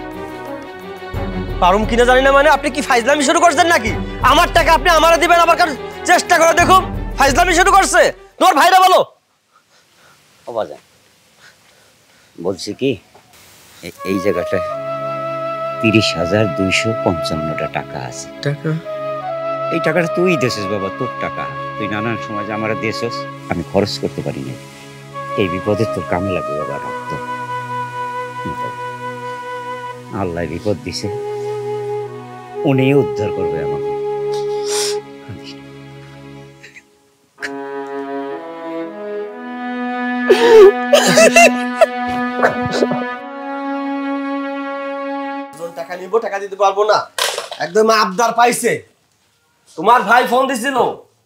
Speaker 6: পারুম কিনা জানি না মানে আপনি কি ফাইজলামি শুরু করছেন নাকি? আমার টাকা আপনি আমারে দিবেন, আমার কাছে চেষ্টা করে দেখুন। ফাইজলামি শুরু করছে তোমার ভাইরা। বলো।
Speaker 4: ও বাজান, বলছি কি এই জায়গাটায় 30,255টা টাকা আছে।
Speaker 6: টাকা?
Speaker 4: এই টাকাটা তুই দেছিস বাবা, তোর টাকা। তুই নানান সময় যে আমার দেছিস, আমি খরচ করতে পারি না। এই বিপদে তোর কামে লাগবে বাবা। রক্ত আল্লাহ বিপদ দিছে, উনি উদ্ধার করবে আমাকে।
Speaker 6: টাকা নিব, টাকা দিতে পারবো না, একদম আবদার পাইছে। তোমার ভাই ফোন দিছিল,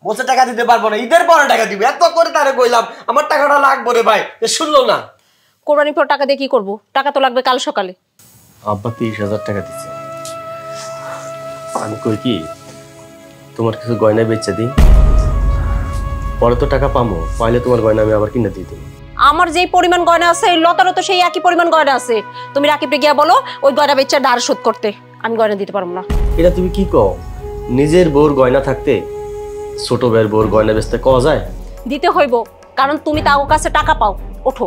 Speaker 6: বলছে টাকা দিতে পারবো না, ঈদের পরে টাকা দিবে। এত করে তারে কইলাম আমার টাকাটা লাগবে রে ভাই, শুনলো না।
Speaker 3: কোরবানির পর টাকা দিয়ে কি করবো? টাকা তো লাগবে কাল সকালে।
Speaker 6: আব্বা 30,000 টাকা দিচ্ছে। আমি কই কি তোমার কিছু গয়না বেচে দিই, পরে তো টাকা পাবো, পাইলে তোমার গয়না আমি আবার কিনে দিয়ে দেবো।
Speaker 3: আমার যেই পরিমাণ গয়না আছে লতারও তো সেই একই পরিমাণ গয়না আছে। তুমি রাকিবকে গিয়া বলো ওই গয়না বেচা ধার শোধ করতে। আমি গয়না দিতে পারবো না।
Speaker 6: এটা তুমি কি কও? নিজের বউর গয়না থাকতে ছোট ভাইয়ের বউর গয়না বেচতে কওয়া যায়?
Speaker 3: দিতে হইব, কারণ তুমি তাগো কাছে টাকা পাও। ওঠো,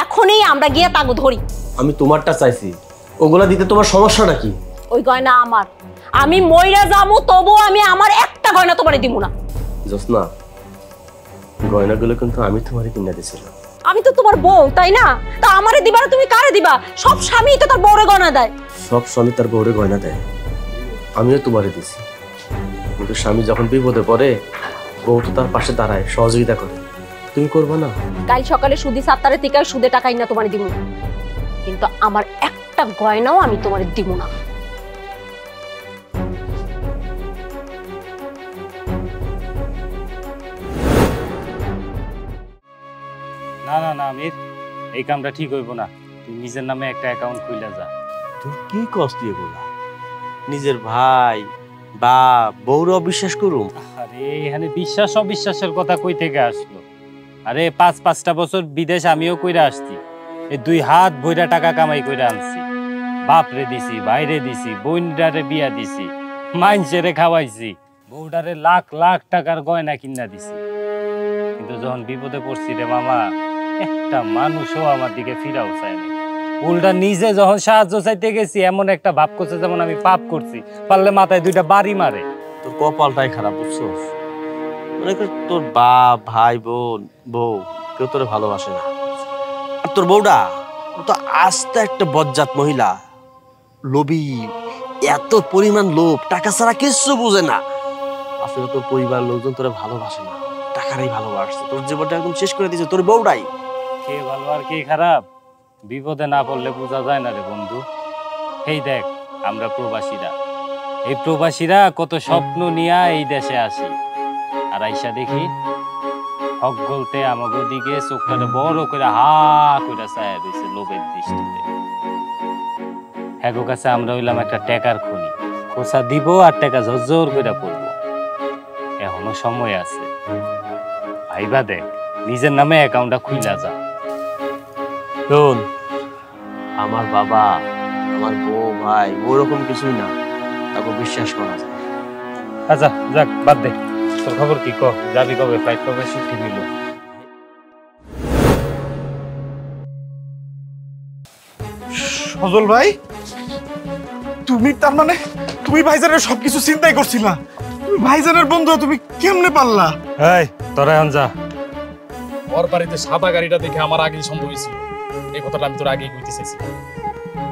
Speaker 3: এখনই আমরা গিয়ে তাগো ধরি।
Speaker 6: আমি তোমারটা চাইছি, ওগুলা দিতে তোমার সমস্যাটা কি?
Speaker 3: ওই গয়না আমার, আমি মইরা যাবো তবু আমি আমার একটা গয়না তোমারে দিব না।
Speaker 6: জোসনা, গয়নাগুলো কিন্তু আমি তোমারে কিনে দিয়েছিলাম।
Speaker 3: আমি তো তোমার বউ, তাই না? তা আমারে দিবা না তুমি কারে দিবা? সব স্বামী তো তার বউরে গয়না দেয়।
Speaker 6: সব স্বামী তার বউরে গয়না দেয়, আমিও তোমারে দিছি। কিন্তু স্বামী যখন বিপদে পড়ে বউ তো তার পাশে দাঁড়ায়, সহযোগিতা করে। তুমি করবে না?
Speaker 3: কাল সকালে সুদি সাত্তারে থেকে সুদে টাকাই না তোমারে দিব, কিন্তু আমার একটা গয়নাও আমি তোমারে দিব না।
Speaker 7: না না না আমির, এই কামটা ঠিক হইব না। তুই নিজের নামে একটা অ্যাকাউন্ট খুলে যা।
Speaker 6: তুই কি কষ্ট এগুলা? নিজের ভাই বাপ বউর অবিশ্বাস করুম?
Speaker 7: আরে এখানে বিশ্বাস অবিশ্বাসের কথা কই থেকে আসলো? আরে 5-5টা বছর বিদেশ আমিও কইরা আসছি, এই 2 হাত ভইরা টাকা কামাই কইরা আনছি। বাপরে দিছি, ভাইরে দিছি, বোনটারে বিয়া দিছি, মাইনসেরে খাওয়াইছি, বউটারে লাখ লাখ টাকার গয়না কিনা দিছি। কিন্তু যখন বিপদে পড়ছি রে মামা, একটা মানুষও আমার দিকে ফিরাও চায় না। উল্টা নিজে যখন সাহায্য চাইতে গেছি এমন একটা ভাব করছে যেমন আমি পাপ করছি, পারলে মাথায় 2টা বাড়ি মারে।
Speaker 6: তোর কপালটাই খারাপ, বুঝছস? মনে কর তোর বাপ ভাই বোন বউ কেউ তোরে ভালোবাসে না, আর তোর বউটা ও তো আস্ত একটা বজ্জাত মহিলা, লোভী, এত পরিমাণ লোভ, টাকা ছাড়া কিচ্ছু বুঝে না। আসলে তোর পরিবার লোকজন তোরে ভালোবাসে না, টাকারই ভালোবাসছে। তোর জীবনটা একদম শেষ করে দিয়েছে তোর বউটাই।
Speaker 7: কে ভালো আর কে খারাপ বিপদে না পড়লে বোঝা যায় না রে বন্ধু। এই দেখ আমরা প্রবাসীরা, এই প্রবাসীরা কত স্বপ্ন নিয়ে এই দেশে আসি, আর আইসা দেখি হক গলতে আমাগো দিকে চোখটা বড় করে হা করে চায়া দিয়েছে লোভের দৃষ্টিতে। এগো কাছে আমরা হইলাম একটা টাকার খনি, খোসা দিব আর টাকা ঝরঝর করে পড়বো। এখনো সময় আছে, ভাইবা দেখ নিজের নামে অ্যাকাউন্টটা খুইলা যা।
Speaker 6: শোন, আমার বাবা আমার বউ ভাই ওরকম কিছুই না, তাকে বিশ্বাস করা যায়।
Speaker 7: আচ্ছা যাক বাদ দে, তোর খবর কি? ক যাবি কবে? ফ্লাইট কবে ছুটি নিল?
Speaker 9: সজল ভাই, তুমি তার মানে তুমি ভাইজানের সবকিছু চিন্তাই করছিলা? তুমি ভাইজানের বন্ধু, তুমি কেমনে পারলা?
Speaker 7: এই তোরা এখন যা।
Speaker 2: ওর বাড়িতে সাদা গাড়িটা দেখে আমার আগেই সন্দেহ হয়েছিল। এই কথাটা আমি তোর আগেই কইতে চাইছিলাম।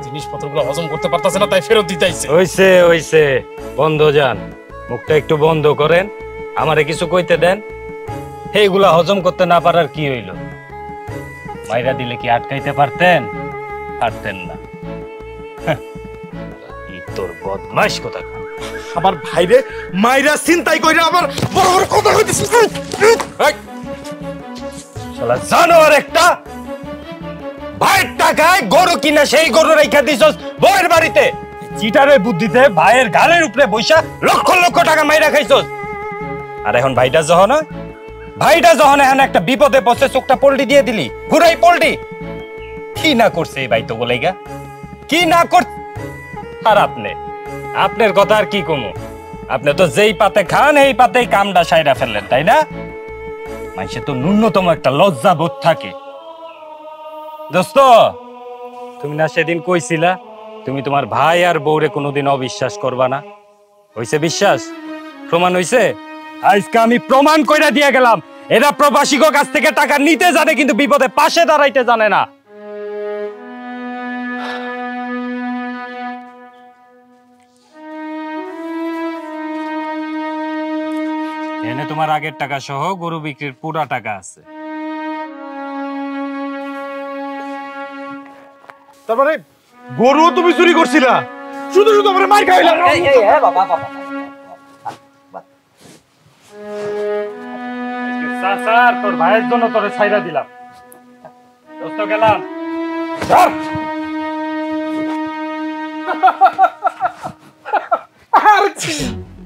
Speaker 2: জিনিসপত্রগুলো হজম করতে পারতাছে না, তাই ফেরত দিতে আইছে।
Speaker 7: হইছে হইছে, বন্ধ যান, মুখটা একটু বন্ধ করেন, আমারে কিছু কইতে দেন। এইগুলা হজম করতে না পারার কি হইল? মাইরা দিলে কি আটকাইতে পারতেন? পারতেন না। তোর বদমাইশ কথা।
Speaker 9: আমার ভাইরে মাইরা চিন্তাই কইরা আবার বড় বড় কথা কইতেছিস।
Speaker 7: শালা জানোয়ার একটা! ভাইয়ের টাকায় গরু কিনা সেই গরু রেখা দিছস বউয়ের বাড়িতে। চিটারের বুদ্ধিতে ভাইয়ের গালের উপরে বৈশা লক্ষ লক্ষ টাকা মাইরা খাইছস। আর এখন ভাইটা যখন এখন একটা বিপদে পড়ছে, চোখটা পল্টি দিয়ে দিলি, ঘুরাই পল্টি। কি না করছে এই ভাই তো বলেগা, কি না কর। আর আপনার কথা আর কি কমু? আপনি তো যেই পাতে খান এই পাতেই কামটা সাইরা ফেললেন, তাই না? মানুষের তো ন্যূনতম একটা লজ্জা বোধ থাকে। দোস্ত, তুমি না সেদিন কইছিলা তুমি তোমার ভাই আর বউরে কোনোদিন অবিশ্বাস করবা না? হইছে বিশ্বাস? প্রমাণ হইছে? আজকে আমি প্রমাণ কইরা দিয়ে গেলাম, এরা প্রবাসীর কাছ থেকে টাকা নিতে জানে কিন্তু বিপদে পাশে দাঁড়াইতে জানে না। এনে তোমার আগের টাকা সহ গরু বিক্রির পুরা টাকা আছে।
Speaker 9: তারপরে গরু তুমি চুরি করছিলা? শুধু শুধু আমরা মার খাইলাম।
Speaker 7: স্যার, তোর ভাইয়ের জন্য তোরে ছাইরা দিলাম। দোস্ত গেলাম।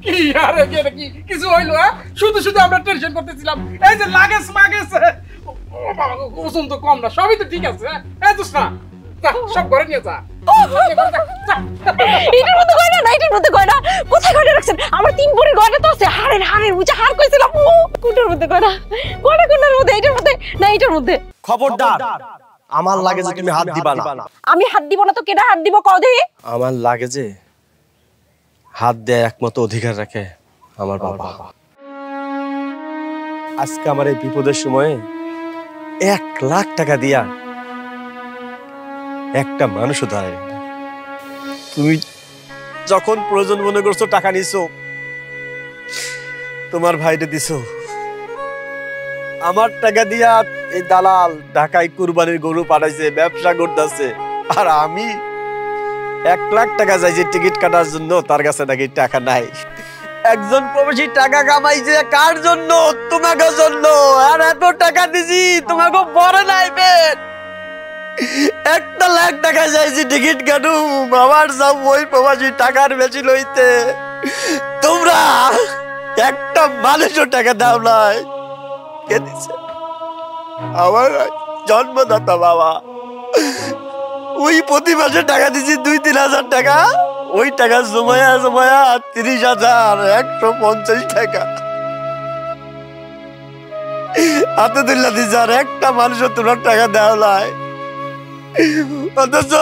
Speaker 2: কি আরে কি কিছু হইলো? শুধু শুধু আমরা টেনশন করতেছিলাম। এই যে লাগেজ ওজন তো কম না, সবই তো ঠিক আছে। এই দোস্ত না, সব ঘরে নিয়ে যা।
Speaker 3: এটার মধ্যে গয়না না, এটার মধ্যে গয়না কোথায় গয়না রাখছেন? আমার 3 ভরি গয়না তো আছে, হাড়ের উঁচা হাড় কইছিলাম। কোটার মধ্যে গয়না কোনার মধ্যে, এটার মধ্যে না, এটার মধ্যে।
Speaker 6: খবরদার, আমার লাগে যে তুমি হাত দিবা না।
Speaker 3: আমি হাত দিব না তো কেডা হাত দিব কও দেখি?
Speaker 6: আমার লাগে যে হাত দেয় একমাত্র অধিকার রাখে আমার বাবা। আজকে আমার এই বিপদের সময়ে 1 লাখ টাকা দিয়া একটা মানুষও দাঁড়ায়। তুমি যখন প্রয়োজন মনে করছো টাকা নিছো, তোমার ভাইরে দিছো। আমার টাকা দিয়া এই দালাল ঢাকায় কুরবানির গরু পাঠাইছে, ব্যবসা করতেছে, আর আমি 1 লাখ টাকা চাইছি টিকিট কাটার জন্য, তার কাছে নাকি টাকা নাই। একজন প্রবাসী টাকা কামাইছে কার জন্য? তোমাকে জন্য। আর এত টাকা দিছি তোমাকে বড় নাই পেট, 1 লাখ টাকা চাইছি টিকিট কাটু আমার সব ওই প্রবাসী টাকার বেশি লইতে তোমরা একটা মানুষও টাকা দাও নাই কে দিছে আমার জন্মদাতা বাবা ওই প্রতি মাসে টাকা দিছি 2-3 হাজার টাকা ওই টাকা জমায়া 30,150 টাকা হাতে দিল্লা দিছে আর একটা মানুষও তোমরা টাকা দাও নাই অথচ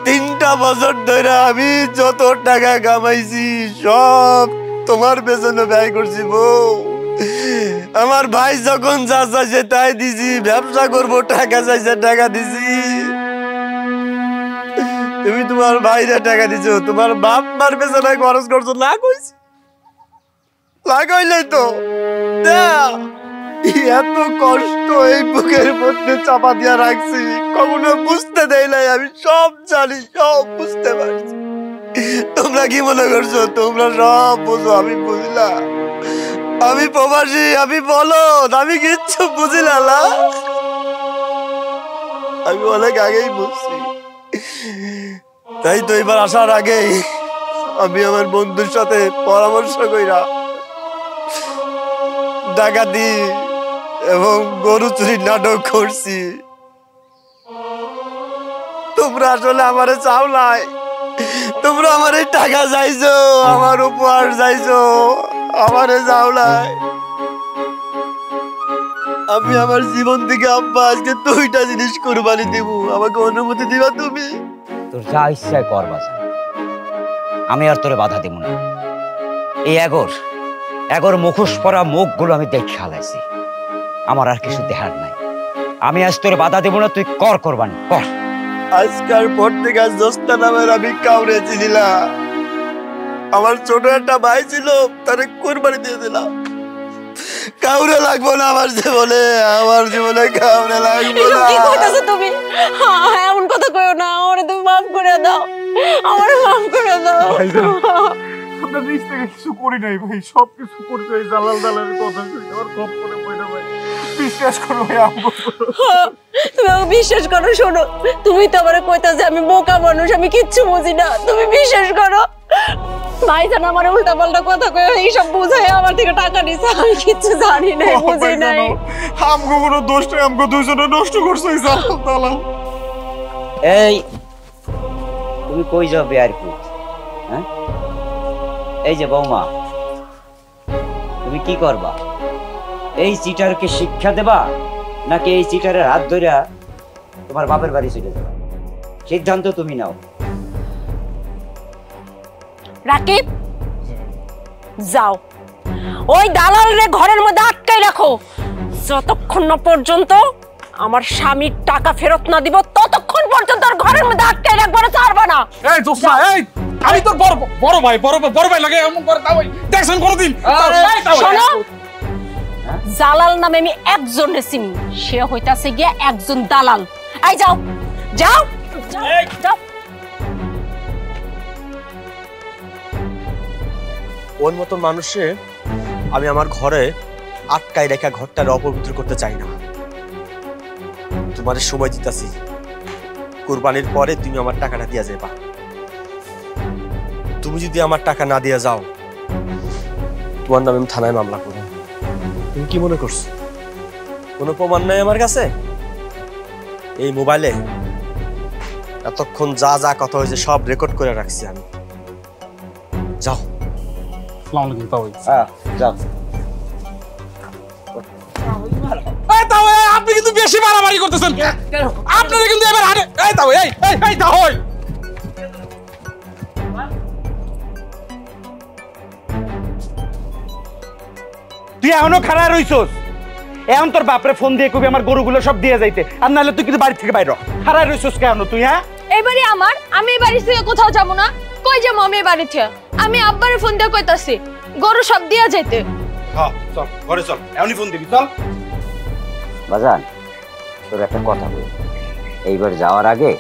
Speaker 6: 3টা বছর ধরে আমি যত টাকা কামাইছি সব তোমার পেছনে ব্যয় করছি বউ আমার ভাই যখন যা চাইছে তাই দিছি ব্যবসা করবো টাকা চাইছে টাকা দিছি তুমি তোমার ভাইরা টাকা দিছো তোমার বাপ মার পেছনে খরচ করছো না কইছি লাগাইলাই তো এত কষ্ট এই বুকের মধ্যে চাপা দিয়া রাখছি কখনো বুঝতে দেয় নাই আমি সব জানি সব বুঝতে পারছি তোমরা কি মনে করছো তোমরা সব বুঝো আমি বুঝলাম আমি প্রবাসী আমি বলো আমি কিচ্ছু বুঝিলাম না আমি অনেক আগেই বুঝছি তাই তো এবার আসার আগেই আমি আমার বন্ধুর সাথে পরামর্শ কইরা ডাকাতি এবং গরু চুরির নাটক করছি তোমরা আসলে আমারে চাও নাই তোমরা আমারে টাকা চাইছো আমার উপহার চাইছো আমারে চাও নাই আমি আমার জীবন থেকে আব্বা আজকে 2টা জিনিস কুরবানি দিব আমাকে অনুমতি দিবা তুমি
Speaker 4: তোর যা ইচ্ছা কর বাজান আমি আর তোরে বাধা দেব না এই এগোর মুখোশ পরা মুখগুলো আমি দেখে হালাইছি আমার আর কিছু দেখার নাই আমি আজ তোরে বাধা দেব না তুই কর কুরবানি কর
Speaker 6: আজকাল পর থেকে আজ 10টা নামের আমি কাউরে চিনিলাম আমার ছোট একটা ভাই ছিল তারে কুরবানি দিয়ে দিলাম কাউরে লাগবো না আমার জীবনে কাউরে লাগবো না
Speaker 3: কি কইতাছো তুমি এমন কথা কইও না ওরে তুমি মাফ করে দাও আমারে মাফ করে দাও
Speaker 9: আপনার নিজ থেকে কিছু করি নাই ভাই সব কিছু করতে এই জালাল দালালের কথা শুনে আমার খুব করে পয়না ভাই বিশ্বাস করো ভাই
Speaker 3: তুমি আমাকে বিশ্বাস করো শোনো তুমি তো আমারে কইতাছ যে আমি বোকা মানুষ আমি কিচ্ছু বুঝি না তুমি বিশ্বাস করো ভাইজান আমার উল্টা পাল্টা কথা কয়ে এইসব বুঝাই আমার থেকে টাকা নিছে আমি কিচ্ছু জানি না বুঝি নাই
Speaker 9: আমগো কোনো দোষ নাই আমগো দুইজনে নষ্ট করছে এই জালাল দালাল
Speaker 4: এই তুমি কই যাবে আর কি হ্যাঁ এই যে বৌমা তুমি কি করবা এই চিটারকে শিক্ষা দেবা নাকি এই চিটারের হাত ধরে তোমার বাপের বাড়ি চলে যাবা সিদ্ধান্ত তুমি নাও
Speaker 3: রাকিব যাও ওই দালালরে ঘরের মধ্যে আটকাই রাখো যতক্ষণ না পর্যন্ত আমার স্বামীর টাকা ফেরত না দিব ততক্ষণ পর্যন্ত আর ঘরের মধ্যে আটকাই রাখবো না ছাড়বা না
Speaker 2: এই জোসনা এই আমি তোর বড় ভাই লাগে এমন করে তাও দেখছেন কোনদিন
Speaker 3: শোনো জালাল নামে আমি একজনকে চিনি সে হইতাছে গিয়া একজন দালাল এই যাও যাও যাও
Speaker 6: ওর মতো মানুষে আমি আমার ঘরে আটকায় রেখা ঘরটার অপবিত্র করতে চাই না তোমার সময় দিতেছি কুরবানির পরে তুমি আমার টাকাটা দিয়া যাবা তুমি যদি আমার টাকা না দিয়া যাও তোমার নামে আমি থানায় মামলা করব তুমি কি মনে করছো কোনো প্রমাণ নাই আমার কাছে এই মোবাইলে এতক্ষণ যা যা কথা হয়েছে সব রেকর্ড করে রাখছি আমি যাও
Speaker 2: আসসালামু আলাইকুম তাও
Speaker 4: যাও
Speaker 2: তাও আপনি কিন্তু বেশি মারামারি করতেছেন আপনারা কিন্তু এবার হারে এই তাও এই তাও
Speaker 1: তুই এখনো খাড়া রইছস এখন তোর বাপরে ফোন দিয়ে কবি আমার গরুগুলো সব দিয়ে যাইতে আর নাহলে তুই কিন্তু বাড়ি থেকে বাইর খাড়া রইছস কেন তুই হ্যাঁ
Speaker 5: এইবারে আমার আমি বাড়ি থেকে কোথাও যাব না কই যাবো আমি বাড়ি থেকে আমি আব্বারে ফোন দিয়ে কইতাছি গরু সব দিয়া যাইতে
Speaker 1: হ্যাঁ চল ঘরে চল এখনই ফোন দিবি চল
Speaker 4: বাজান তোর একটা কথা বলি এইবার যাওয়ার আগে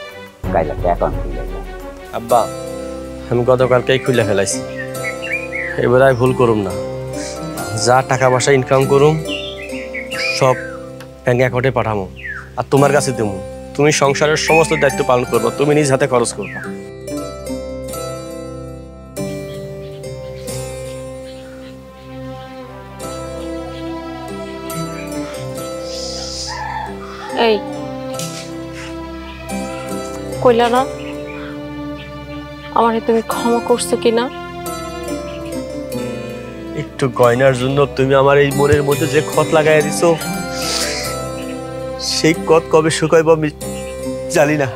Speaker 4: কাইলা একটা অ্যাকাউন্ট খুলে যা
Speaker 6: আব্বা আমি গতকালকেই খুলে ফেলাইছি এবার আর ভুল করুম না যা টাকা পয়সা ইনকাম করুম সব ব্যাংক অ্যাকাউন্টে পাঠামো আর তোমার কাছে দেবো। তুমি সংসারের সমস্ত দায়িত্ব পালন করবা, তুমি নিজ হাতে খরচ করবা।
Speaker 3: এই কইলা না আমারে তুমি ক্ষমা করছো কিনা?
Speaker 6: একটু গয়নার জন্য তুমি আমার এই মনের মধ্যে যে ক্ষত লাগাই দিছো, সেই ক্ষত কবে শুকাইব আমি জানি না।